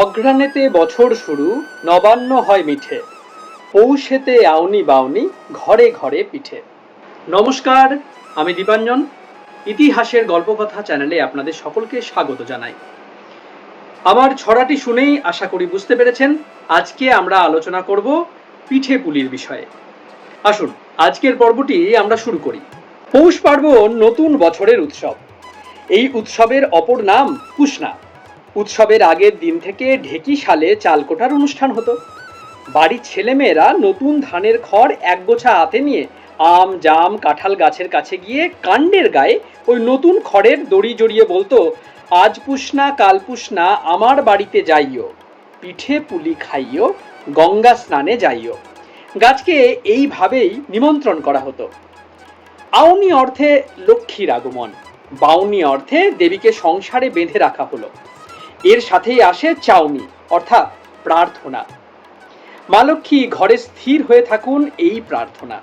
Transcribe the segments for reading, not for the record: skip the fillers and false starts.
অঘ্রাণেতে বছর শুরু, নবান্ন হয় মিঠে, পৌষেতে আউনি বাউনি, ঘরে ঘরে পিঠে। নমস্কার, আমি দীপাঞ্জন। ইতিহাসের গল্পকথা চ্যানেলে আপনাদের সকলকে স্বাগত জানাই। আমার ছড়াটি শুনেই আশা করি বুঝতে পেরেছেন আজকে আমরা আলোচনা করব পিঠে পুলির বিষয়ে। আসুন আজকের পর্বটি আমরা শুরু করি। পৌষ পার্বণ নতুন বছরের উৎসব। এই উৎসবের অপর নাম পুষনা। উৎসবের আগের দিন থেকে ঢেকি শালে চাল কোটার অনুষ্ঠান হতো। বাড়ির ছেলেমেয়েরা নতুন ধানের খড় একগোছা হাতে নিয়ে আম জাম কাঁঠাল গাছের কাছে গিয়ে কাণ্ডের গায়ে ওই নতুন খড়ের দড়ি জড়িয়ে বলতো, আজ পুষনা কাল পুষনা আমার বাড়িতে যাইও, পিঠে পুলি খাইও, গঙ্গা স্নানে যাইও। গাছকে এইভাবেই নিমন্ত্রণ করা হতো। আউনি অর্থে লক্ষ্মীর আগমন, বাউনি অর্থে দেবীকে সংসারে বেঁধে রাখা হলো। এর সাথেই আসে চাউনি অর্থাৎ প্রার্থনা। মা লক্ষ্মী ঘরে স্থির হয়ে থাকুন, এই প্রার্থনা।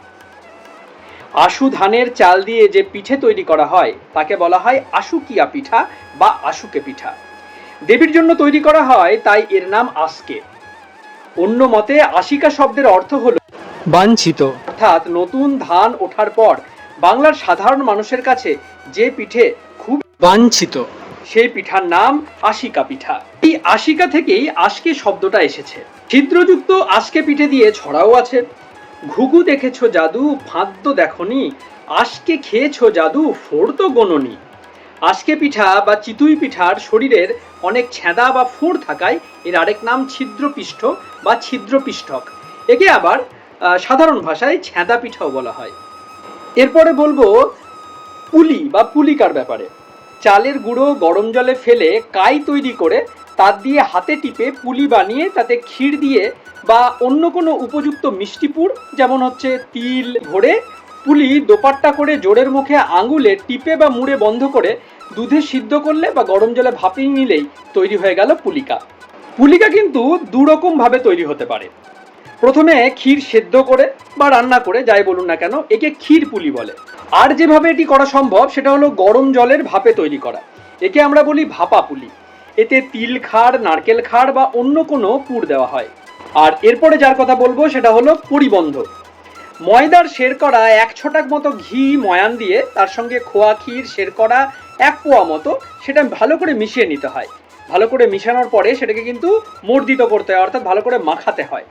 আশু ধানের চাল দিয়ে যে পিঠে তৈরি করা হয় তাকে বলা হয় আশুকিয়া পিঠা বা আশুকে পিঠা। দেবীর জন্য তৈরি করা হয়, তাই এর নাম আজকে। অন্য মতে আশিকা শব্দের অর্থ হলো বাঞ্ছিত, অর্থাৎ নতুন ধান ওঠার পর বাংলার সাধারণ মানুষের কাছে যে পিঠে খুব বাঞ্ছিত সেই পিঠার নাম আশিকা পিঠা। এই আশিকা থেকেই আজকে শব্দটা এসেছে। ছিদ্রযুক্ত আজকে পিঠে দিয়ে ছড়াও আছে। ঘুঘু দেখেছো জাদু, ফাঁদ্য দেখনি, আজকে খেয়েছো জাদু, ফোড় তো গোননি। আজকে পিঠা বা চিতুই পিঠার শরীরের অনেক ছেঁদা বা ফোঁড় থাকায় এর আরেক নাম ছিদ্রপিষ্ঠ বা ছিদ্রপিষ্ঠক। একে আবার সাধারণ ভাষায় ছেঁদা পিঠাও বলা হয়। এরপরে বলবো পুলি বা পুলিকার ব্যাপারে। চালের গুঁড়ো গরম জলে ফেলে কাই তৈরি করে তার দিয়ে হাতে টিপে পুলি বানিয়ে তাতে ক্ষীর দিয়ে বা অন্য কোনো উপযুক্ত মিষ্টিপুর যেমন হচ্ছে তিল ভরে পুলি দোপাট্টা করে জোরের মুখে আঙুলে টিপে বা মুড়ে বন্ধ করে দুধে সিদ্ধ করলে বা গরম জলে ভাপিয়ে নিলেই তৈরি হয়ে গেল পুলিকা। পুলিকা কিন্তু দুরকম ভাবে তৈরি হতে পারে। প্রথমে ক্ষীর সেদ্ধ করে বা রান্না করে যাই বলুন না কেন একে ক্ষীর পুলি বলে। আর যেভাবে এটি করা সম্ভব সেটা হলো গরম জলের ভাপে তৈরি করা। একে আমরা বলি ভাপা পুলি। এতে তিল খাড়, নারকেল খাড় বা অন্য কোনো পুর দেওয়া হয়। আর এরপরে যার কথা বলবো সেটা হলো পরিবন্ধ। ময়দার শের করা 1 ছটাক মতো ঘি ময়ান দিয়ে তার সঙ্গে খোয়া ক্ষীর শের করা 1 পোয়া মতো সেটা ভালো করে মিশিয়ে নিতে হয়। ভালো করে মিশানোর পরে সেটাকে কিন্তু মর্দিত করতে হয়, অর্থাৎ ভালো করে মাখাতে হয়।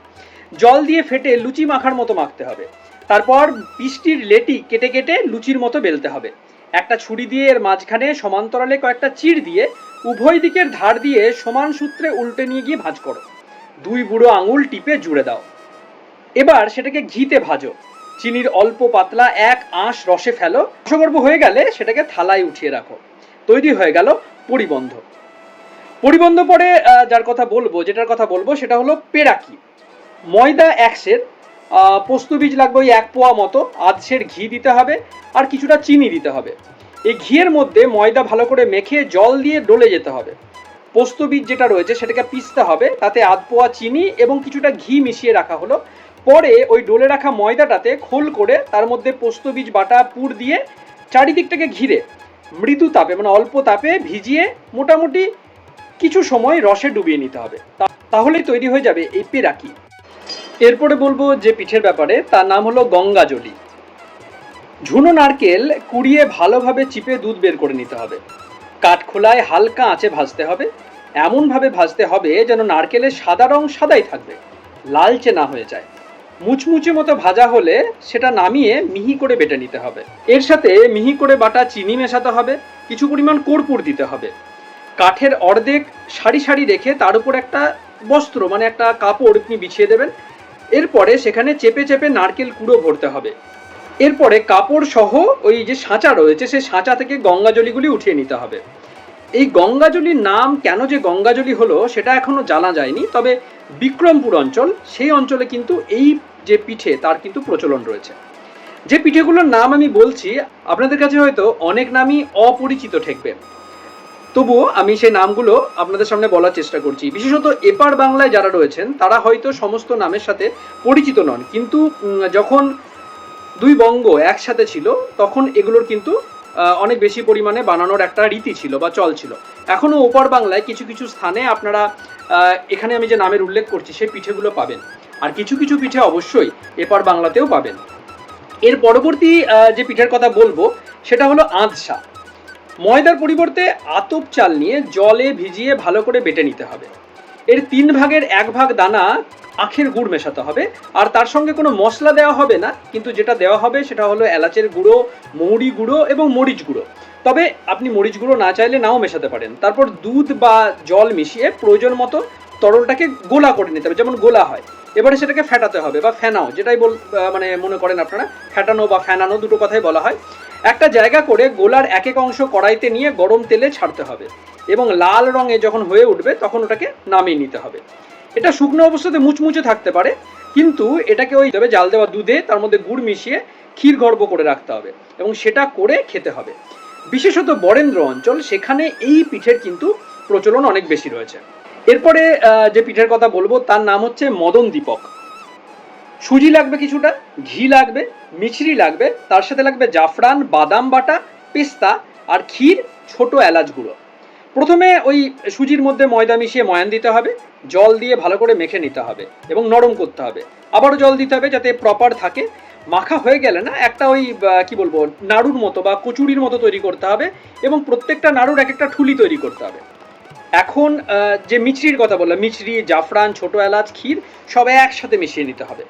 জল দিয়ে ফেটে লুচি মাখার মতো মাখতে হবে। তারপর পিষ্টির লেটি কেটে কেটে লুচির মতো বেলতে হবে। একটা ছুরি দিয়ে এর মাঝখানে সমান্তরালে কয়েকটা চির দিয়ে উভয় দিকের ধার দিয়ে সমান সূত্রে উল্টে নিয়ে গিয়ে ভাঁজ করো। 2 বুড়ো আঙুল টিপে জুড়ে দাও। এবার সেটাকে ঘিতে ভাজো। চিনির অল্প পাতলা 1 আঁশ রসে ফেলো। রসগর্ভ হয়ে গেলে সেটাকে থালায় উঠিয়ে রাখো। তৈরি হয়ে গেল পরিবন্ধ। পরিবন্ধ পরে যেটার কথা বলবো সেটা হলো পেরাকি। ময়দা 1 সের, পোস্ত বীজ লাগবে ওই 1 পোয়া মতো, আধ সের ঘি দিতে হবে আর কিছুটা চিনি দিতে হবে। এই ঘিয়ের মধ্যে ময়দা ভালো করে মেখে জল দিয়ে ডলে যেতে হবে। পোস্ত বীজ যেটা রয়েছে সেটাকে পিষতে হবে, তাতে আধ পোয়া চিনি এবং কিছুটা ঘি মিশিয়ে রাখা হলো। পরে ওই ডলে রাখা ময়দাটাতে খোল করে তার মধ্যে পোস্ত বীজ বাটা পুর দিয়ে চারিদিকটাকে ঘিরে মৃদু তাপে মানে অল্প তাপে ভিজিয়ে মোটামুটি কিছু সময় রসে ডুবিয়ে নিতে হবে। তাহলেই তৈরি হয়ে যাবে এই পেরাকি। এরপরে বলবো যে পিঠের ব্যাপারে, তার নাম হলো গঙ্গাজলি। ঝুনো নারকেল কুড়িয়ে ভালোভাবে চিপে দুধ বের করে নিতে হবে। কাঠখোলায় হালকা আঁচে ভাজতে হবে। এমনভাবে ভাজতে হবে যেন নারকেলের সাদা রং সাদাই থাকবে, লালচে না হয়ে যায়। মুচমুচে মতো ভাজা হলে সেটা নামিয়ে মিহি করে বেটে নিতে হবে। এর সাথে মিহি করে বাটা চিনি মেশাতে হবে, কিছু পরিমাণ কর্পূর দিতে হবে। কাঠের অর্ধেক সারি সারি রেখে তার উপর একটা বস্ত্র মানে একটা কাপড় আপনি বিছিয়ে দেবেন। এরপরে সেখানে চেপে চেপে নারকেল কুড়ো ভরতে হবে। এরপরে কাপড় সহ ওই যে সাঁচা রয়েছে সেই সাঁচা থেকে গঙ্গাজলিগুলি উঠিয়ে নিতে হবে। এই গঙ্গাজলির নাম কেন যে গঙ্গাজলি হলো সেটা এখনো জানা যায়নি, তবে বিক্রমপুর অঞ্চল সেই অঞ্চলে কিন্তু এই যে পিঠে তার কিন্তু প্রচলন রয়েছে। যে পিঠেগুলোর নাম আমি বলছি আপনাদের কাছে হয়তো অনেক নামই অপরিচিত ঠেকবে, তবুও আমি সেই নামগুলো আপনাদের সামনে বলার চেষ্টা করছি। বিশেষত এপার বাংলায় যারা রয়েছেন তারা হয়তো সমস্ত নামের সাথে পরিচিত নন, কিন্তু যখন 2 বঙ্গ একসাথে ছিল তখন এগুলোর কিন্তু অনেক বেশি পরিমাণে বানানোর একটা রীতি ছিল বা চল ছিল। এখনও ওপার বাংলায় কিছু কিছু স্থানে আপনারা এখানে আমি যে নামের উল্লেখ করছি সেই পিঠেগুলো পাবেন। আর কিছু কিছু পিঠে অবশ্যই এপার বাংলাতেও পাবেন। এর পরবর্তী যে পিঠের কথা বলবো সেটা হলো আঁধসা। ময়দার পরিবর্তে আতপ চাল নিয়ে জলে ভিজিয়ে ভালো করে বেটে নিতে হবে। এর 3 ভাগের 1 ভাগ দানা আখের গুড় মেশাতে হবে, আর তার সঙ্গে কোনো মশলা দেওয়া হবে না, কিন্তু যেটা দেওয়া হবে সেটা হলো এলাচের গুঁড়ো, মৌরি গুঁড়ো এবং মরিচ গুঁড়ো। তবে আপনি মরিচ গুঁড়ো না চাইলে নাও মেশাতে পারেন। তারপর দুধ বা জল মিশিয়ে প্রয়োজন মতো তরলটাকে গোলা করে নিতে হবে, যেমন গোলা হয়। এবারে সেটাকে ফেটাতে হবে বা ফেনাও, যেটাই মানে মনে করেন আপনারা, ফেটানো বা ফেনানো দুটো কথাই বলা হয়। একটা জায়গা করে গোলার এক এক অংশ কড়াইতে নিয়ে গরম তেলে ছাড়তে হবে এবং লাল রঙে যখন হয়ে উঠবে তখন ওটাকে নামিয়ে নিতে হবে। এটা শুকনো অবস্থাতে মুচমুচে থাকতে পারে, কিন্তু এটাকে ওই তবে জাল দেওয়া দুধে তার মধ্যে গুড় মিশিয়ে ক্ষীর গর্ভ করে রাখতে হবে এবং সেটা করে খেতে হবে। বিশেষত বরেন্দ্র অঞ্চল, সেখানে এই পিঠের কিন্তু প্রচলন অনেক বেশি রয়েছে। এরপরে যে পিঠের কথা বলবো তার নাম হচ্ছে মদন দীপক। সুজি লাগবে কিছুটা, ঘি লাগবে, মিছরি লাগবে, তার সাথে লাগবে জাফরান, বাদাম বাটা, পেস্তা আর ক্ষীর, ছোট এলাচ গুঁড়ো। প্রথমে ওই সুজির মধ্যে ময়দা মিশিয়ে ময়ান দিতে হবে, জল দিয়ে ভালো করে মেখে নিতে হবে এবং নরম করতে হবে। আবারও জল দিতে হবে যাতে প্রপার থাকে। মাখা হয়ে গেলে না একটা ওই কি বলবো নাড়ুর মতো বা কচুরির মতো তৈরি করতে হবে এবং প্রত্যেকটা নাড়ুর এক একটা ঠুলি তৈরি করতে হবে। এখন যে মিছরির কথা বললাম, মিছরি, জাফরান, ছোট এলাচ, ক্ষীর সব একসাথে মিশিয়ে নিতে হবে।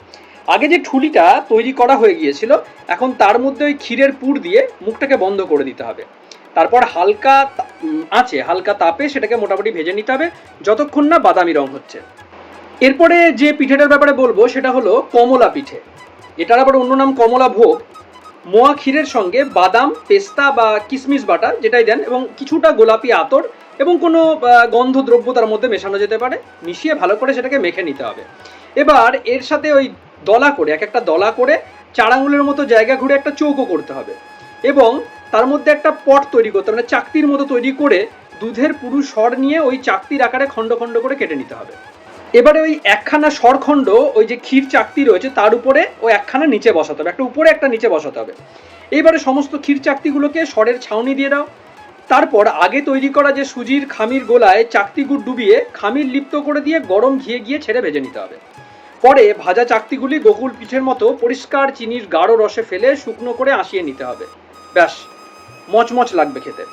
আগে যে ঠুলিটা তৈরি করা হয়ে গিয়েছিল, এখন তার মধ্যে ওই ক্ষীরের পুর দিয়ে মুখটাকে বন্ধ করে দিতে হবে। তারপর হালকা আঁচে, হালকা তাপে সেটাকে মোটামুটি ভেজে নিতে হবে যতক্ষণ না বাদামি রং হচ্ছে। এরপরে যে পিঠেটার ব্যাপারে বলবো সেটা হলো কমলা পিঠে। এটার আবার অন্য নাম কমলা ভোগ। মোয়া ক্ষীরের সঙ্গে বাদাম, পেস্তা বা কিশমিশ বাটা যেটাই দেন এবং কিছুটা গোলাপি আতর এবং কোনো গন্ধদ্রব্য তার মধ্যে মেশানো যেতে পারে, মিশিয়ে ভালো করে সেটাকে মেখে নিতে হবে। এবার এর সাথে ওই দলা করে, এক একটা দলা করে 4 আঙুলের মতো জায়গা ঘুরে একটা চৌকো করতে হবে এবং তার মধ্যে একটা পট তৈরি করতে হবে, মানে চাকতির মতো তৈরি করে দুধের পুরু সর নিয়ে ওই চাকতির আকারে খণ্ড খণ্ড করে কেটে নিতে হবে। এবারে ওই একখানা সরখণ্ড ওই যে ক্ষীর চাকতি রয়েছে তার উপরে ওই একখানা নিচে বসাতে হবে, একটা উপরে একটা নিচে বসাতে হবে। এইবারে সমস্ত ক্ষীর চাকতিগুলোকে সরের ছাউনি দিয়ে দাও। তারপর আগে তৈরি করা যে সুজির খামির গোলায় চাকতি গুড় ডুবিয়ে খামির লিপ্ত করে দিয়ে গরম ঘিয়ে গিয়ে ছেড়ে ভেজে নিতে হবে। পরে ভাজা চাকতিগুলি গোকুল পিঠের মতো পরিষ্কার চিনির গাঢ় রসে ফেলে শুকনো করে আঁশিয়ে নিতে হবে। ব্যাস, মচমচ লাগবে খেতে।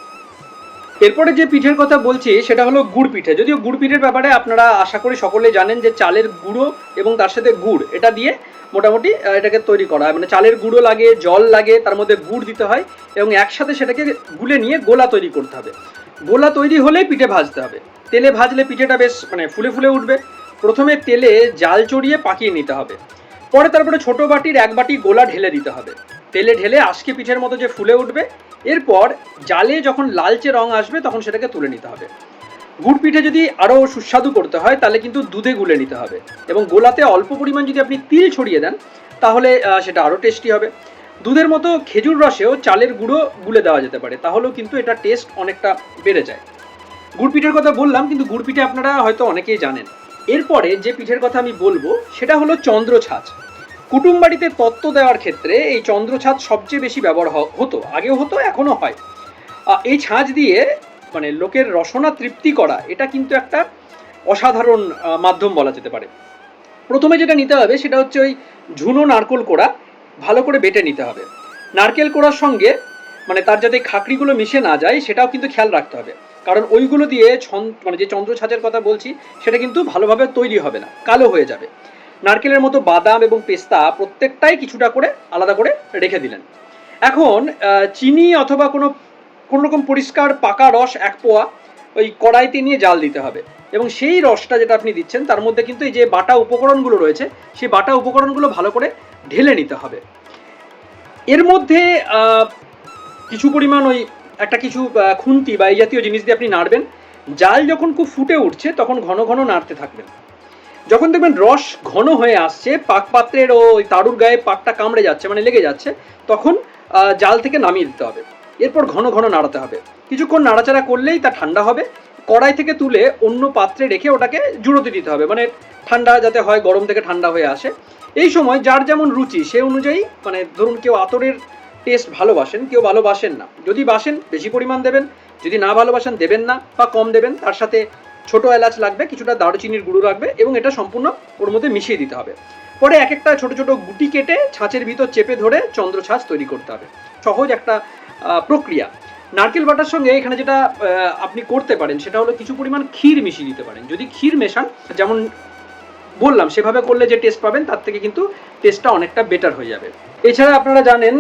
এরপরে যে পিঠের কথা বলছি সেটা হলো গুড় পিঠে। যদিও গুড় পিঠের ব্যাপারে আপনারা আশা করি সকলেই জানেন যে চালের গুঁড়ো এবং তার সাথে গুড় এটা দিয়ে মোটামুটি এটাকে তৈরি করা হয়। মানে চালের গুঁড়ো লাগে, জল লাগে, তার মধ্যে গুড় দিতে হয় এবং একসাথে সেটাকে গুলে নিয়ে গোলা তৈরি করতে হবে। গোলা তৈরি হলেই পিঠে ভাজতে হবে। তেলে ভাজলে পিঠেটা বেশ মানে ফুলে ফুলে উঠবে। প্রথমে তেলে জাল চড়িয়ে পাকিয়ে নিতে হবে। পরে তারপরে ছোট বাটির 1 বাটি গোলা ঢেলে দিতে হবে। তেলে ঢেলে আজকে পিঠের মতো যে ফুলে উঠবে, এরপর জালে যখন লালচে রং আসবে তখন সেটাকে তুলে নিতে হবে। গুড় পিঠে যদি আরও সুস্বাদু করতে হয় তাহলে কিন্তু দুধে গুলে নিতে হবে এবং গোলাতে অল্প পরিমাণ যদি আপনি তিল ছড়িয়ে দেন তাহলে সেটা আরও টেস্টি হবে। দুধের মতো খেজুর রসেও চালের গুঁড়ো গুলে দেওয়া যেতে পারে, তাহলেও কিন্তু এটা টেস্ট অনেকটা বেড়ে যায়। গুড় পিঠের কথা বললাম, কিন্তু গুড় পিঠে আপনারা হয়তো অনেকেই জানেন। এরপরে যে পিঠের কথা আমি বলবো সেটা হলো চন্দ্রছাঁচ। কুটুম বাড়িতে তত্ত্ব দেওয়ার ক্ষেত্রে এই চন্দ্রছাঁচ সবচেয়ে বেশি ব্যবহার হতো, আগেও হতো, এখনও হয়। এই ছাঁচ দিয়ে মানে লোকের রসনা তৃপ্তি করা, এটা কিন্তু একটা অসাধারণ মাধ্যম বলা যেতে পারে। প্রথমে যেটা নিতে হবে সেটা হচ্ছে ওই ঝুনো নারকেল কোড়া ভালো করে বেটে নিতে হবে। নারকেল কোড়ার সঙ্গে মানে তার যাতে খাকড়িগুলো মিশে না যায় সেটাও কিন্তু খেয়াল রাখতে হবে, কারণ ওইগুলো দিয়ে মানে যে চন্দ্রছাঁচের কথা বলছি সেটা কিন্তু ভালোভাবে তৈরি হবে না, কালো হয়ে যাবে। নারকেলের মতো বাদাম এবং পেস্তা প্রত্যেকটাই কিছুটা করে আলাদা করে রেখে দিলেন। এখন চিনি অথবা কোনো রকম পরিষ্কার পাকা রস 1 পোয়া ওই কড়াইতে নিয়ে জাল দিতে হবে এবং সেই রসটা যেটা আপনি দিচ্ছেন তার মধ্যে কিন্তু এই যে বাটা উপকরণগুলো রয়েছে সেই বাটা উপকরণগুলো ভালো করে ঢেলে নিতে হবে। এর মধ্যে কিছু পরিমাণ ওই একটা কিছু খুন্তি বা এই জাতীয় জিনিস দিয়ে আপনি নাড়বেন। জাল যখন খুব ফুটে উঠছে তখন ঘন ঘন নাড়তে থাকবেন। যখন দেখবেন রস ঘন হয়ে আসছে, পাক পাত্রের ওই তাড়ুর গায়ে পাকটা কামড়ে যাচ্ছে মানে লেগে যাচ্ছে, তখন জাল থেকে নামিয়ে দিতে হবে। এরপর ঘন ঘন নাড়াতে হবে। কিছুক্ষণ নাড়াচাড়া করলেই তা ঠান্ডা হবে। কড়াই থেকে তুলে অন্য পাত্রে রেখে ওটাকে জুড়োতে দিতে হবে, মানে ঠান্ডা যাতে হয়, গরম থেকে ঠান্ডা হয়ে আসে। এই সময় যার যেমন রুচি সে অনুযায়ী, মানে ধরুন কেউ আতরের টেস্ট ভালোবাসেন, কেউ ভালোবাসেন না। যদি বাসেন বেশি পরিমাণ দেবেন, যদি না ভালোবাসেন দেবেন না বা কম দেবেন। তার সাথে ছোট এলাচ লাগবে, কিছুটা দারুচিনির গুঁড়ো লাগবে এবং এটা সম্পূর্ণ ওর মধ্যে মিশিয়ে দিতে হবে। পরে এক একটা ছোট ছোট গুটি কেটে ছাঁচের ভিতর চেপে ধরে চন্দ্র ছাঁচ তৈরি করতে হবে। সহজ একটা প্রক্রিয়া। নারকেল বাটার সঙ্গে এখানে যেটা আপনি করতে পারেন সেটা হলো কিছু পরিমাণ ক্ষীর মিশিয়ে দিতে পারেন। যদি ক্ষীর মেশান, যেমন বললাম সেভাবে করলে যে টেস্ট পাবেন তার থেকে কিন্তু টেস্টটা অনেকটা বেটার হয়ে যাবে। এছাড়া আপনারা জানেন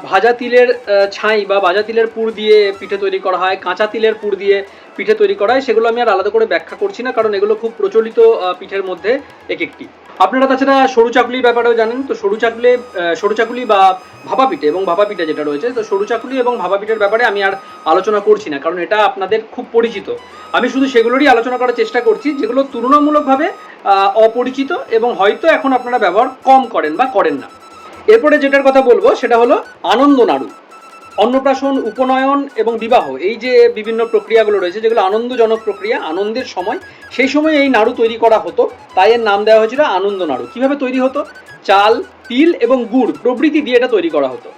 ভাজা তিলের ছাই বা ভাজা তিলের পুর দিয়ে পিঠে তৈরি করা হয়, কাঁচা তিলের পুর দিয়ে পিঠে তৈরি করা হয়। সেগুলো আমি আর আলাদা করে ব্যাখ্যা করছি না, কারণ এগুলো খুব প্রচলিত পিঠের মধ্যে এক একটি। আপনারা তাছাড়া সরু চাকুলির ব্যাপারেও জানেন। তো সরু চাকুলি বা ভাপা পিঠে এবং ভাপা পিঠে যেটা রয়েছে, তো সরু চাকুলি এবং ভাপা পিঠের ব্যাপারে আমি আর আলোচনা করছি না, কারণ এটা আপনাদের খুব পরিচিত। আমি শুধু সেগুলোরই আলোচনা করার চেষ্টা করছি যেগুলো তুলনামূলকভাবে অপরিচিত এবং হয়তো এখন আপনারা ব্যবহার কম করেন বা করেন না। এরপরে যেটার কথা বলবো সেটা হলো আনন্দ নাড়ু। অন্নপ্রাশন, উপনয়ন এবং বিবাহ, এই যে বিভিন্ন প্রক্রিয়াগুলো রয়েছে যেগুলো আনন্দজনক প্রক্রিয়া, আনন্দের সময়, সেই সময় এই নাড়ু তৈরি করা হতো, তাই এর নাম দেওয়া হয়েছিল আনন্দ নাড়ু। কিভাবে তৈরি হতো? চাল, তিল এবং গুড় প্রভৃতি দিয়ে এটা তৈরি করা হতো।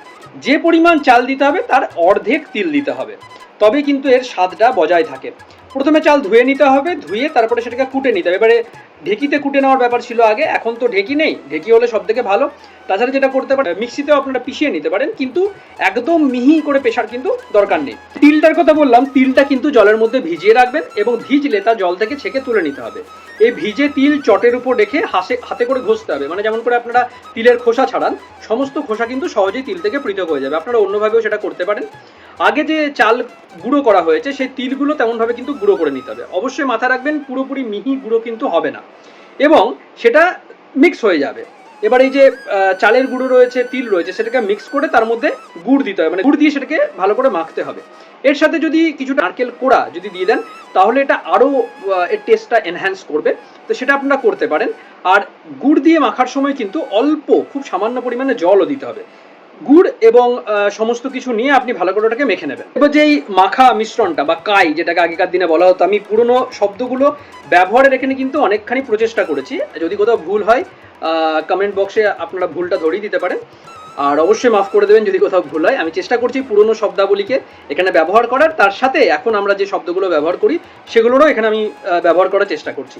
যে পরিমাণ চাল দিতে হবে তার অর্ধেক তিল দিতে হবে, তবে কিন্তু এর স্বাদটা বজায় থাকে। প্রথমে চাল ধুয়ে নিতে হবে, ধুয়ে তারপরে সেটাকে কুটে নিতে হবে। এবারে ঢেকিতে কুটে নেওয়ার ব্যাপার ছিল আগে, এখন তো ঢেকি নেই, ঢেকি হলে সব থেকে ভালো। তাছাড়া যেটা করতে পারেন, মিক্সিতেও আপনারা পিষিয়ে নিতে পারেন, কিন্তু একদম মিহি করে পেশার কিন্তু দরকার নেই। তিলটার কথা বললাম, তিলটা কিন্তু জলের মধ্যে ভিজিয়ে রাখবেন এবং ভিজলে তা জল থেকে ছেঁকে তুলে নিতে হবে। এই ভিজে তিল চটের উপর রেখে হাতে করে ঘষতে হবে, মানে যেমন করে আপনারা তিলের খোসা ছাড়ান, সমস্ত খোসা কিন্তু সহজেই তিল থেকে পৃথক হয়ে যাবে। আপনারা অন্যভাবেও সেটা করতে পারেন। আগে যে চাল গুঁড়ো করা হয়েছে সেই তিলগুলো তেমনভাবে কিন্তু গুঁড়ো করে নিতে হবে। অবশ্যই মাথায় রাখবেন পুরোপুরি মিহি গুঁড়ো কিন্তু হবে না এবং সেটা মিক্স হয়ে যাবে। এবার এই যে চালের গুঁড়ো রয়েছে, তিল রয়েছে, সেটাকে মিক্স করে তার মধ্যে গুড় দিতে হবে, মানে গুড় দিয়ে সেটাকে ভালো করে মাখতে হবে। এর সাথে যদি কিছু নারকেল কোড়া যদি দিয়ে দেন তাহলে এটা আরও এর টেস্টটা এনহ্যান্স করবে, তো সেটা আপনারা করতে পারেন। আর গুড় দিয়ে মাখার সময় কিন্তু অল্প, খুব সামান্য পরিমাণে জলও দিতে হবে। গুড় এবং সমস্ত কিছু নিয়ে আপনি ভালো করে ওটাকে মেখে নেবেন। এবার যেই মাখা মিশ্রণটা বা কাই, যেটাকে আগেকার দিনে বলা হতো, আমি পুরনো শব্দগুলো ব্যবহারের এখানে কিন্তু অনেকখানি প্রচেষ্টা করেছি। যদি কোথাও ভুল হয় কমেন্ট বক্সে আপনারা ভুলটা ধরিয়ে দিতে পারেন, আর অবশ্যই মাফ করে দেবেন যদি কোথাও ভুল হয়। আমি চেষ্টা করছি পুরনো শব্দাবলীকে এখানে ব্যবহার করার, তার সাথে এখন আমরা যে শব্দগুলো ব্যবহার করি সেগুলোরও এখানে আমি ব্যবহার করার চেষ্টা করছি।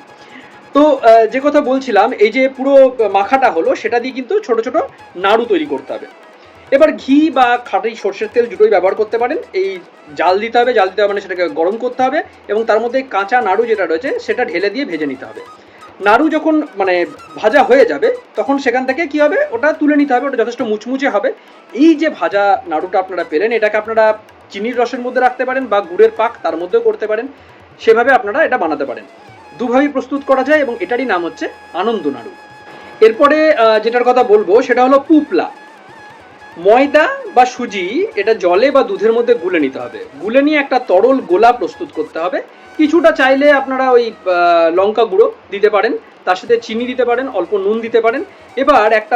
তো যে কথা বলছিলাম, এই যে পুরো মাখাটা হলো, সেটা দিয়ে কিন্তু ছোট ছোট নাড়ু তৈরি করতে হবে। এবার ঘি বা খাঁটি সর্ষের তেল দুটোই ব্যবহার করতে পারেন। এই জাল দিতে হবে, মানে সেটাকে গরম করতে হবে এবং তার মধ্যে কাঁচা নাড়ু যেটা রয়েছে সেটা ঢেলে দিয়ে ভেজে নিতে হবে। নাড়ু যখন মানে ভাজা হয়ে যাবে তখন সেখান থেকে কি হবে, ওটা তুলে নিতে হবে, ওটা যথেষ্ট মুচমুচে হবে। এই যে ভাজা নাড়ুটা আপনারা পেলেন, এটাকে আপনারা চিনির রসের মধ্যে রাখতে পারেন বা গুড়ের পাক তার মধ্যেও করতে পারেন, সেভাবে আপনারা এটা বানাতে পারেন। দুভাবেই প্রস্তুত করা যায় এবং এটারই নাম হচ্ছে আনন্দ নাড়ু। এরপরে যেটার কথা বলবো সেটা হলো পুপলা। ময়দা বা সুজি এটা জলে বা দুধের মধ্যে গুলে নিতে হবে, গুলে নিয়ে একটা তরল গোলা প্রস্তুত করতে হবে। কিছুটা চাইলে আপনারা ওই লঙ্কা গুঁড়ো দিতে পারেন, তার সাথে চিনি দিতে পারেন, অল্প নুন দিতে পারেন। এবার একটা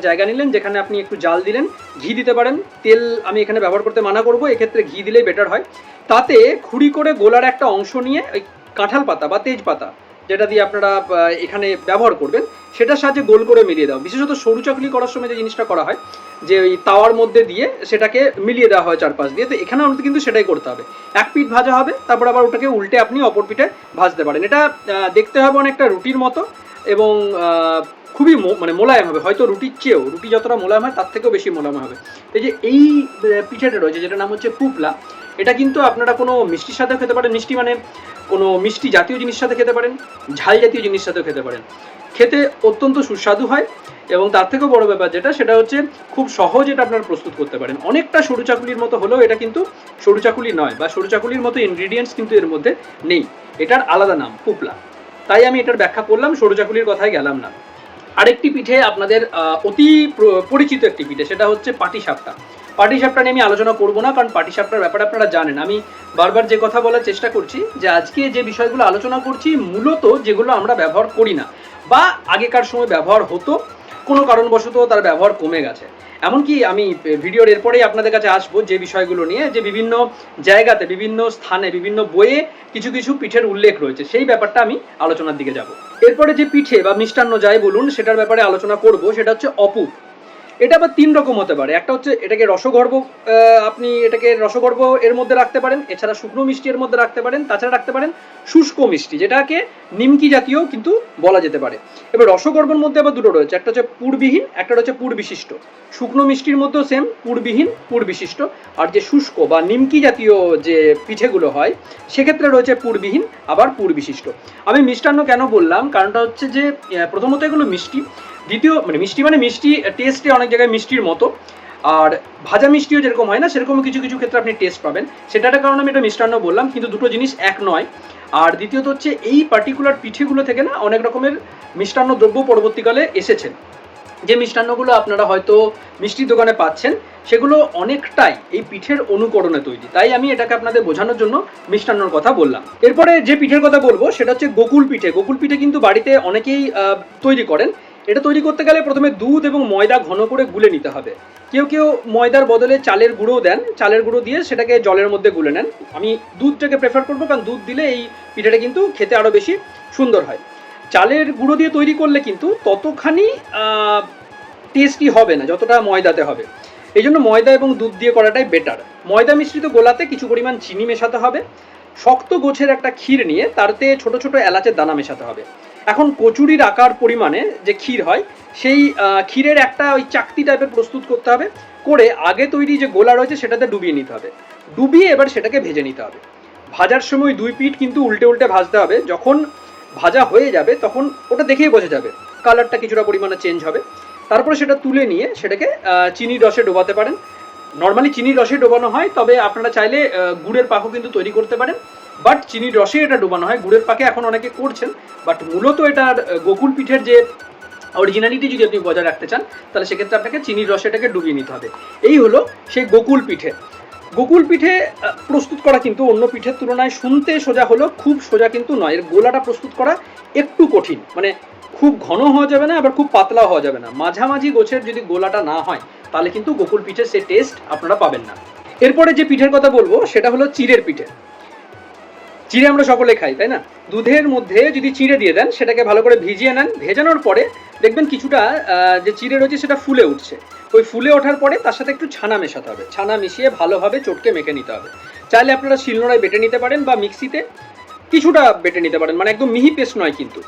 জায়গা নিলেন যেখানে আপনি একটু জাল দিলেন, ঘি দিতে পারেন। তেল আমি এখানে ব্যবহার করতে মানা করব, এক্ষেত্রে ঘি দিলেই বেটার হয়। তাতে খুঁড়ি করে গোলার একটা অংশ নিয়ে ওই কাঁঠাল পাতা বা তেজপাতা যেটা দিয়ে আপনারা এখানে ব্যবহার করবেন সেটার সাহায্যে গোল করে মিলিয়ে দাও। বিশেষত সরু চাকলি করার সময় যে জিনিসটা করা হয়, যে ওই তাওয়ার মধ্যে দিয়ে সেটাকে মিলিয়ে দেওয়া হয় চারপাশ দিয়ে, তো এখানে আমাদের কিন্তু সেটাই করতে হবে। এক পিঠ ভাজা হবে, তারপর আবার ওটাকে উল্টে আপনি অপর পিঠে ভাজতে পারেন। এটা দেখতে হবে অনেকটা রুটির মতো এবং খুবই মানে মোলায়েম হবে, হয়তো রুটির চেয়েও, রুটি যতটা মোলায়েম হয় তার থেকেও বেশি মোলায়েম হবে। এই পিঠাটা রয়েছে যেটার নাম হচ্ছে পুপলা, এটা কিন্তু আপনারা কোনো মিষ্টির সাথেও খেতে পারেন, মিষ্টি মানে কোনো মিষ্টি জাতীয় জিনিসের সাথে খেতে পারেন, ঝাল জাতীয় জিনিসের সাথেও খেতে পারেন। খেতে অত্যন্ত সুস্বাদু হয় এবং তার থেকেও বড় ব্যাপার সেটা হচ্ছে খুব সহজ, এটা আপনারা প্রস্তুত করতে পারেন। অনেকটা সরু চাকুলির মতো হলেও এটা কিন্তু সরু চাকুলি নয়, বা সরু চাকুলির মতো ইনগ্রিডিয়েন্টস কিন্তু এর মধ্যে নেই, এটার আলাদা নাম পুপলা। তাই আমি এটার ব্যাখ্যা করলাম, সরু চাকুলির কথায় গেলাম না। আরেকটি পিঠে আপনাদের অতি পরিচিত একটি পিঠে, সেটা হচ্ছে পাটিসাপটা। পাটিসাপটা নিয়ে আমি আলোচনা করব না, কারণ পাটিসাপটার ব্যাপারে আপনারা জানেন। আমি বারবার যে কথা বলার চেষ্টা করছি যে আজকে যে বিষয়গুলো আলোচনা করছি মূলত যেগুলো আমরা ব্যবহার করি না বা আগেকার সময় ব্যবহার হতো, কোনো কারণবশত তার ব্যবহার কমে গেছে। এমনকি আমি ভিডিওর এরপরেই আপনাদের কাছে আসবো যে বিষয়গুলো নিয়ে, যে বিভিন্ন জায়গাতে, বিভিন্ন স্থানে, বিভিন্ন বইয়ে কিছু কিছু পিঠের উল্লেখ রয়েছে, সেই ব্যাপারটা আমি আলোচনার দিকে যাব। এরপরে যে পিঠে বা মিষ্টান্ন যাই বলুন সেটার ব্যাপারে আলোচনা করব, সেটা হচ্ছে অপুপ। এটা আবার 3 রকম হতে পারে। একটা হচ্ছে এটাকে রসগর্ভ, আপনি এটাকে রসগর্ভ এর মধ্যে রাখতে পারেন, এছাড়া শুকনো মিষ্টি এর মধ্যে রাখতে পারেন, তাছাড়া রাখতে পারেন শুষ্ক মিষ্টি, যেটাকে নিমকি জাতীয় কিন্তু বলা যেতে পারে। এবার রসগর্ভের মধ্যে আবার দুটো রয়েছে, একটা হচ্ছে পুরবিহীন, একটা হচ্ছে পুর বিশিষ্ট। শুকনো মিষ্টির মধ্যেও সেম পুরবিহীন পুর বিশিষ্ট, আর যে শুষ্ক বা নিমকি জাতীয় যে পিঠেগুলো হয় সেক্ষেত্রে রয়েছে পুরবিহীন আবার পুর বিশিষ্ট। আমি মিষ্টান্ন কেন বললাম, কারণটা হচ্ছে যে প্রথমত এগুলো মিষ্টি, দ্বিতীয় মানে মিষ্টি টেস্টে অনেক জায়গায় মিষ্টির মতো, আর ভাজা মিষ্টিও যেরকম হয় না সেরকম কিছু কিছু ক্ষেত্রে আপনি টেস্ট পাবেন, সেটার কারণে আমি এটা মিষ্টান্ন বললাম, কিন্তু দুটো জিনিস এক নয়। আর দ্বিতীয়ত হচ্ছে এই পার্টিকুলার পিঠেগুলো থেকে না অনেক রকমের মিষ্টান্ন দ্রব্য পরবর্তীকালে এসেছে। যে মিষ্টান্নগুলো আপনারা হয়তো মিষ্টির দোকানে পাচ্ছেন সেগুলো অনেকটাই এই পিঠের অনুকরণে তৈরি, তাই আমি এটাকে আপনাদের বোঝানোর জন্য মিষ্টান্নর কথা বললাম। এরপরে যে পিঠের কথা বলবো সেটা হচ্ছে গোকুল পিঠে। গোকুল পিঠে কিন্তু বাড়িতে অনেকেই তৈরি করেন। এটা তৈরি করতে গেলে প্রথমে দুধ এবং ময়দা ঘন করে গুলে নিতে হবে। কেউ কেউ ময়দার বদলে চালের গুঁড়ো দেন, চালের গুঁড়ো দিয়ে সেটাকে জলের মধ্যে গুলে নেন। আমি দুধটাকে প্রেফার করবো, কারণ দুধ দিলে এই পিঠেটা কিন্তু খেতে আরও বেশি সুন্দর হয়। চালের গুঁড়ো দিয়ে তৈরি করলে কিন্তু ততখানি টেস্টি হবে না যতটা ময়দাতে হবে, এই জন্য ময়দা এবং দুধ দিয়ে করাটাই বেটার। ময়দা মিশ্রিত গোলাতে কিছু পরিমাণ চিনি মেশাতে হবে, শক্ত গোছের একটা ক্ষীর নিয়ে তারতে ছোট ছোট এলাচের দানা মেশাতে হবে। এখন কচুরির আকার পরিমাণে যে ক্ষীর হয় সেই ক্ষীরের একটা ওই চাকতি টাইপের প্রস্তুত করতে হবে, করে আগে তৈরি যে গোলা রয়েছে সেটাতে ডুবিয়ে নিতে হবে, ডুবিয়ে এবার সেটাকে ভেজে নিতে হবে। ভাজার সময় দুই পিঠ কিন্তু উল্টে উল্টে ভাজতে হবে। যখন ভাজা হয়ে যাবে তখন ওটা দেখেই বোঝা যাবে কালারটা কিছুটা পরিমাণে চেঞ্জ হবে। তারপরে সেটা তুলে নিয়ে সেটাকে চিনির রসে ডোবাতে পারেন। নর্মালি চিনির রসে ডোবানো হয়, তবে আপনারা চাইলে গুড়ের পাকও কিন্তু তৈরি করতে পারেন, বাট চিনির রসে এটা ডোবানো হয়। গুড়ের পাকে এখন অনেকে করছেন, বাট মূলত এটার গোকুল পিঠের যে অরিজিনালিটি যদি আপনি বজায় রাখতে চান তাহলে সেক্ষেত্রে আপনাকে চিনির রসে এটাকে ডুবিয়ে নিতে হবে। এই হলো সেই গোকুল পিঠে। গোকুল পিঠে প্রস্তুত করা কিন্তু অন্য পিঠের তুলনায় শুনতে সোজা হলেও খুব সোজা কিন্তু নয়। এর গোলাটা প্রস্তুত করা একটু কঠিন, মানে খুব ঘন হওয়া যাবে না, আবার খুব পাতলা হওয়া যাবে না, মাঝামাঝি গোছের যদি গোলাটা না হয় তাহলে কিন্তু গোকুল পিঠের সে টেস্ট আপনারা পাবেন না। এরপরে যে পিঠের কথা বলবো সেটা হলো চিড়ের পিঠে। চিড়ে আমরা সকলে খাই, তাই না? দুধের মধ্যে যদি চিড়ে দিয়ে দেন, সেটাকে ভালো করে ভিজিয়ে নেন, ভেজানোর পরে দেখবেন কিছুটা যে চিড়ে রয়েছে সেটা ফুলে উঠছে। ওই ফুলে ওঠার পরে তার সাথে একটু ছানা মেশাতে হবে, ছানা মিশিয়ে ভালোভাবে চটকে মেখে নিতে হবে। চাইলে আপনারা শিলনোড়ায় বেটে নিতে পারেন বা মিক্সিতে কিছুটা বেটে নিতে পারেন, মানে একদম মিহি পেস্ট নয় কিন্তু।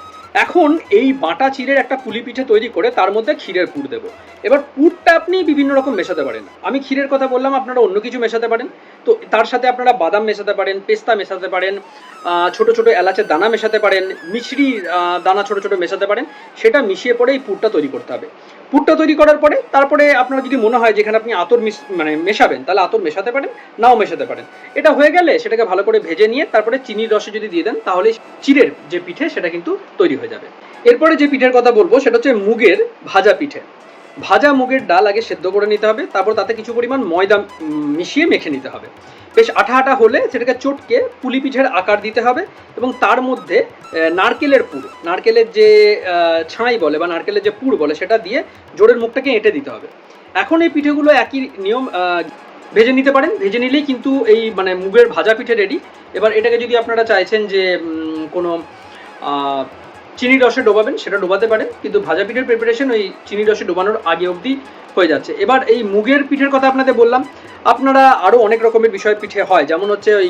এখন এই বাটা চিড়ের একটা পুলি পিঠে তৈরি করে তার মধ্যে ক্ষীরের পুর দেবো। এবার পুরটা আপনি বিভিন্ন রকম মেশাতে পারেন, আমি ক্ষীরের কথা বললাম, আপনারা অন্য কিছু মেশাতে পারেন। তো তার সাথে আপনারা বাদাম মেশাতে পারেন, পেস্তা মেশাতে পারেন, ছোট ছোট এলাচের দানা মেশাতে পারেন, মিছরি দানা ছোট ছোট মেশাতে পারেন। সেটা মিশিয়ে পরে এই পুরটা তৈরি করতে হবে। পুরটা তৈরি করার পরে তারপরে আপনার যদি মনে হয় যেখানে আপনি আতর মেশাবেন তাহলে আতর মেশাতে পারেন, নাও মেশাতে পারেন। এটা হয়ে গেলে সেটাকে ভালো করে ভেজে নিয়ে তারপরে চিনির রসে যদি দিয়ে দেন তাহলে চিড়ের যে পিঠে সেটা কিন্তু তৈরি হয়ে যাবে। এরপরে যে পিঠের কথা বলবো সেটা হচ্ছে মুগের ভাজা পিঠে। ভাজা মুগের ডাল আগে সেদ্ধ করে নিতে হবে, তারপর তাতে কিছু পরিমাণ ময়দা মিশিয়ে মেখে নিতে হবে। বেশ আঠা আঠা হলে সেটাকে চটকে পুলি পিঠের আকার দিতে হবে, এবং তার মধ্যে নারকেলের পুর, নারকেলের যে ছাই বলে বা নারকেলের যে পুর বলে সেটা দিয়ে জোরের মুখটাকে এঁটে দিতে হবে। এখন এই পিঠেগুলো একই নিয়ম ভেজে নিতে পারেন, ভেজে নিলেই কিন্তু এই মানে মুগের ভাজা পিঠে রেডি। এবার এটাকে যদি আপনারা চাইছেন যে কোনো চিনির রসে ডোবাবেন সেটা ডোবাতে পারেন, কিন্তু ভাজা পিঠের প্রিপারেশন ওই চিনির রসে ডোবানোর আগে অবধি হয়ে যাচ্ছে। এবার এই মুগের পিঠের কথা আপনাদের বললাম, আপনারা আরও অনেক রকমের বিষয় পিঠে হয়, যেমন হচ্ছে ওই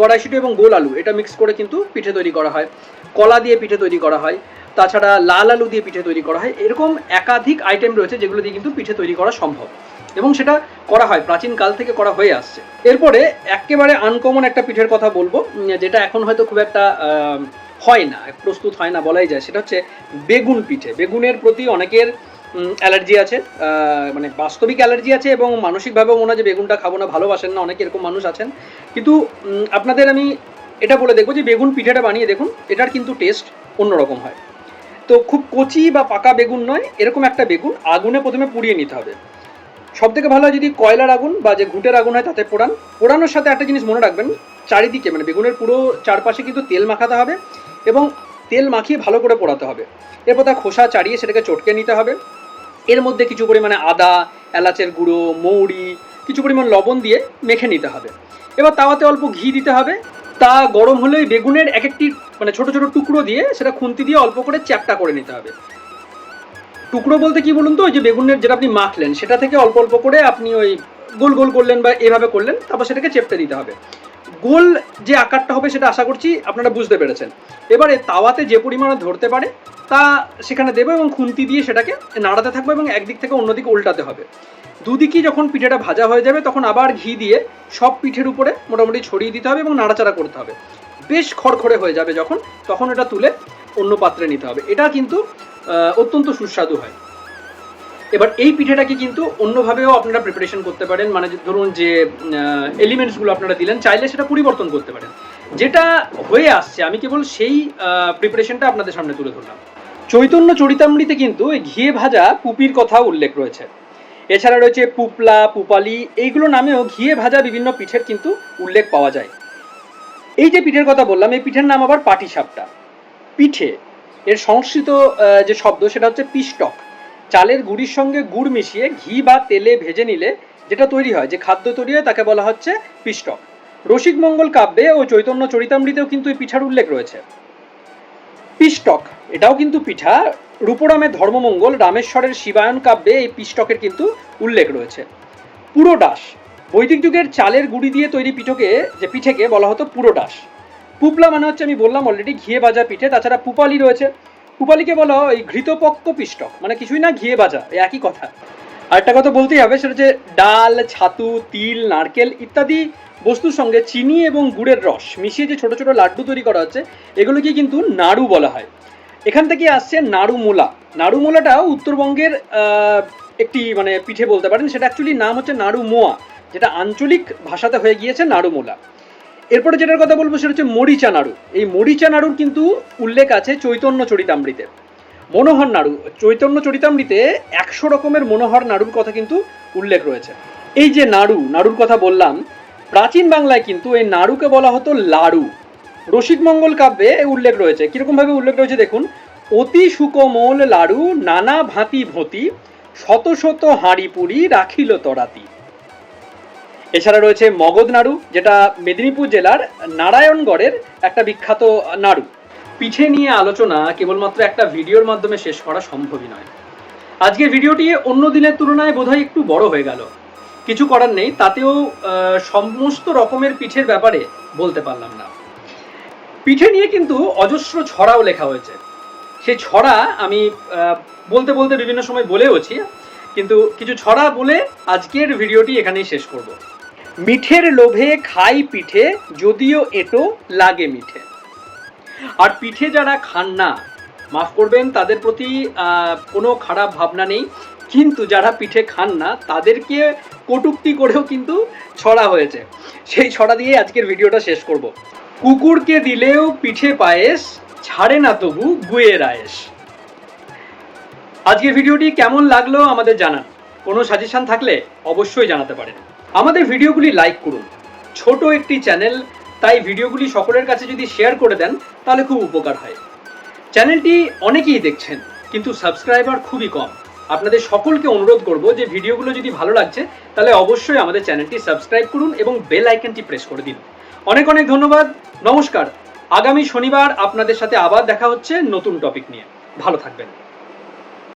কড়াইশুঁটি এবং গোল আলু এটা মিক্স করে কিন্তু পিঠে তৈরি করা হয়, কলা দিয়ে পিঠে তৈরি করা হয়, তাছাড়া লাল আলু দিয়ে পিঠে তৈরি করা হয়। এরকম একাধিক আইটেম রয়েছে যেগুলো দিয়ে কিন্তু পিঠে তৈরি করা সম্ভব, এবং সেটা করা হয়, প্রাচীন কাল থেকে করা হয়ে আসছে। এরপরে একেবারে আনকমন একটা পিঠের কথা বলবো, যেটা এখন হয়তো খুব একটা হয় না, প্রস্তুত হয় না বলাই যায়, সেটা হচ্ছে বেগুন পিঠে। বেগুনের প্রতি অনেকের অ্যালার্জি আছে, মানে বাস্তবিক অ্যালার্জি আছে, এবং মানসিকভাবেও মনে হয় যে বেগুনটা খাবো না, ভালোবাসেন না, অনেকে এরকম মানুষ আছেন। কিন্তু আপনাদের আমি এটা বলে দেখবো যে বেগুন পিঠেটা বানিয়ে দেখুন, এটার কিন্তু টেস্ট অন্যরকম হয়। তো খুব কচি বা পাকা বেগুন নয়, এরকম একটা বেগুন আগুনে প্রথমে পুড়িয়ে নিতে হবে। সব থেকে ভালো হয় যদি কয়লার আগুন বা যে ঘুঁটের আগুন হয় তাতে পোড়ান। পোড়ানোর সাথে একটা জিনিস মনে রাখবেন, চারিদিকে মানে বেগুনের পুরো চারপাশে কিন্তু তেল মাখাতে হবে, এবং তেল মাখিয়ে ভালো করে পোড়াতে হবে। এরপর তার খোসা ছাড়িয়ে সেটাকে চটকে নিতে হবে। এর মধ্যে কিছু পরিমাণে আদা, এলাচের গুঁড়ো, মৌরি, কিছু পরিমাণ লবণ দিয়ে মেখে নিতে হবে। এবার তাওয়াতে অল্প ঘি দিতে হবে। তা গরম হলেই বেগুনের এক একটি মানে ছোট ছোট টুকরো দিয়ে সেটা খুন্তি দিয়ে অল্প করে চ্যাপ্টা করে নিতে হবে। টুকরো বলতে কি বলুন তো, ওই যে বেগুনের যেটা আপনি মাখলেন সেটা থেকে অল্প অল্প করে আপনি ওই গোল গোল করলেন বা এভাবে করলেন, তারপর সেটাকে চেপটে দিতে হবে। গোল যে আকারটা হবে সেটা আশা করছি আপনারা বুঝতে পেরেছেন। এবারে তাওয়াতে যে পরিমাণে ধরতে পারে তা সেখানে দেবো এবং খুন্তি দিয়ে সেটাকে নাড়াতে থাকবো এবং একদিক থেকে অন্যদিকে উল্টাতে হবে। দুদিকেই যখন পিঠেটা ভাজা হয়ে যাবে তখন আবার ঘি দিয়ে সব পিঠের উপরে মোটামুটি ছড়িয়ে দিতে হবে এবং নাড়াচাড়া করতে হবে। বেশ খড়খড়ে হয়ে যাবে যখন, তখন এটা তুলে অন্য পাত্রে নিতে হবে। এটা কিন্তু অত্যন্ত সুস্বাদু হয়। এবার এই পিঠেটাকে কিন্তু অন্যভাবেও আপনারা প্রিপারেশন করতে পারেন, মানে ধরুন যে এলিমেন্টসগুলো আপনারা দিলেন, চাইলে সেটা পরিবর্তন করতে পারেন। যেটা হয়ে আসছে আমি কেবল সেই প্রিপারেশনটা আপনাদের সামনে তুলে ধরলাম। চৈতন্য চরিতামৃতে কিন্তু এই ঘিয়ে ভাজা পুপির কথা উল্লেখ রয়েছে। এছাড়া রয়েছে পুপলা, পুপালি, এইগুলো নামেও ঘিয়ে ভাজা বিভিন্ন পিঠের কিন্তু উল্লেখ পাওয়া যায়। এই যে পিঠের কথা বললাম, এই পিঠের নাম আবার পাটিসাপটা। পিঠে এর সংস্কৃত যে শব্দ সেটা হচ্ছে পিষ্টক। চালের গুঁড়ির সঙ্গে গুড় মিশিয়ে ঘি বা তেলে ভেজে নিলে যেটা তৈরি হয়, যে খাদ্য তৈরি হয়, তাকে বলা হচ্ছে পিষ্টক। রসিক মঙ্গল কাব্যে ও চৈতন্য চরিতামৃতেও কিন্তু এই পিঠার উল্লেখ রয়েছে। পিষ্টক এটাও কিন্তু পিঠা। রূপরামের ধর্মমঙ্গল, রামেশ্বরের শিবায়ন কাব্যে এই পিষ্টকের কিন্তু উল্লেখ রয়েছে। পুরোডাস, বৈদিক যুগের চালের গুঁড়ি দিয়ে তৈরি পিঠেকে বলা হতো পুরোডাস। পুপলা মানে হচ্ছে, আমি বললাম অলরেডি, ঘিয়ে ভাজা পিঠে। তাছাড়া পুপালি রয়েছে, পুপালিকে বলা হয় ঘৃতপক্ক পিষ্টক, মানে কিছুই না, ঘিয়ে ভাজা, একই কথা। আরেকটা কথা বলতেই হবে, সেটা হচ্ছে ডাল, ছাতু, তিল, নারকেল ইত্যাদি বস্তুর সঙ্গে চিনি এবং গুড়ের রস মিশিয়ে যে ছোট ছোট লাড্ডু তৈরি করা হচ্ছে, এগুলোকে কিন্তু নাড়ু বলা হয়। এখান থেকে আসছে নাড়ু মোলা। নাড়ু মোলাটাও উত্তরবঙ্গের একটি মানে পিঠে বলতে পারেন। সেটা অ্যাকচুয়ালি নাম হচ্ছে নাড়ু মোয়া, যেটা আঞ্চলিক ভাষাতে হয়ে গিয়েছে নাড়ু মোলা। এরপরে যেটার কথা বলবো সেটা হচ্ছে মরিচা নাড়ু। এই মরিচা নাড়ুর কিন্তু উল্লেখ আছে চৈতন্য চরিতামৃতে। মনোহর নাড়ু, চৈতন্য চরিতামৃতে 100 রকমের মনোহর নাড়ুর কথা কিন্তু উল্লেখ রয়েছে। এই যে নাড়ুর কথা বললাম, প্রাচীন বাংলায় কিন্তু এই নাড়ুকে বলা হতো লাড়ু। রসিক মঙ্গল কাব্যে উল্লেখ রয়েছে। কিরকম ভাবে উল্লেখ রয়েছে দেখুন, অতি সুকোমল লাড়ু নানা ভাতি ভতি, শত শত হাঁড়ি পুরি রাখিল তরাতি। এছাড়া রয়েছে মগধ নাড়ু, যেটা মেদিনীপুর জেলার নারায়ণগড়ের একটা বিখ্যাত নাড়ু। পিঠে নিয়ে আলোচনা কেবলমাত্র একটা ভিডিওর মাধ্যমে শেষ করা সম্ভবই নয়। আজকের ভিডিওটি অন্য দিনের তুলনায় বোধহয় একটু বড় হয়ে গেল, কিছু করার নেই। তাতেও সমস্ত রকমের পিঠের ব্যাপারে বলতে পারলাম না। পিঠে নিয়ে কিন্তু অজস্র ছড়াও লেখা হয়েছে। সেই ছড়া আমি বলতে বলতে বিভিন্ন সময় বলেওছি, কিন্তু কিছু ছড়া বলে আজকের ভিডিওটি এখানেই শেষ করব। মিঠের লোভে খাই পিঠে, যদিও এটো লাগে মিঠে। আর পিঠে যারা খান না, মাফ করবেন, তাদের প্রতি কোনো খারাপ ভাবনা নেই, কিন্তু যারা পিঠে খান না তাদেরকে কটূক্তি করেও কিন্তু ছড়া হয়েছে। সেই ছড়া দিয়ে আজকের ভিডিওটা শেষ করব। কুকুরকে দিলেও পিঠে পায়েস, ছাড়ে না তবু গুয়ের আয়েস। আজকের ভিডিওটি কেমন লাগলো আমাদের জানান। কোনো সাজেশন থাকলে অবশ্যই জানাতে পারেন। আমাদের ভিডিওগুলি লাইক করুন, ছোট একটি চ্যানেল, তাই ভিডিওগুলি সকলের কাছে যদি শেয়ার করে দেন তাহলে খুব উপকার হয়। চ্যানেলটি অনেকেই দেখছেন কিন্তু সাবস্ক্রাইবার খুবই কম। আপনাদের সকলকে অনুরোধ করব যে ভিডিওগুলো যদি ভালো লাগছে তাহলে অবশ্যই আমাদের চ্যানেলটি সাবস্ক্রাইব করুন এবং বেল আইকনটি প্রেস করে দিন। অনেক অনেক ধন্যবাদ। নমস্কার। আগামী শনিবার আপনাদের সাথে আবার দেখা হচ্ছে নতুন টপিক নিয়ে। ভালো থাকবেন।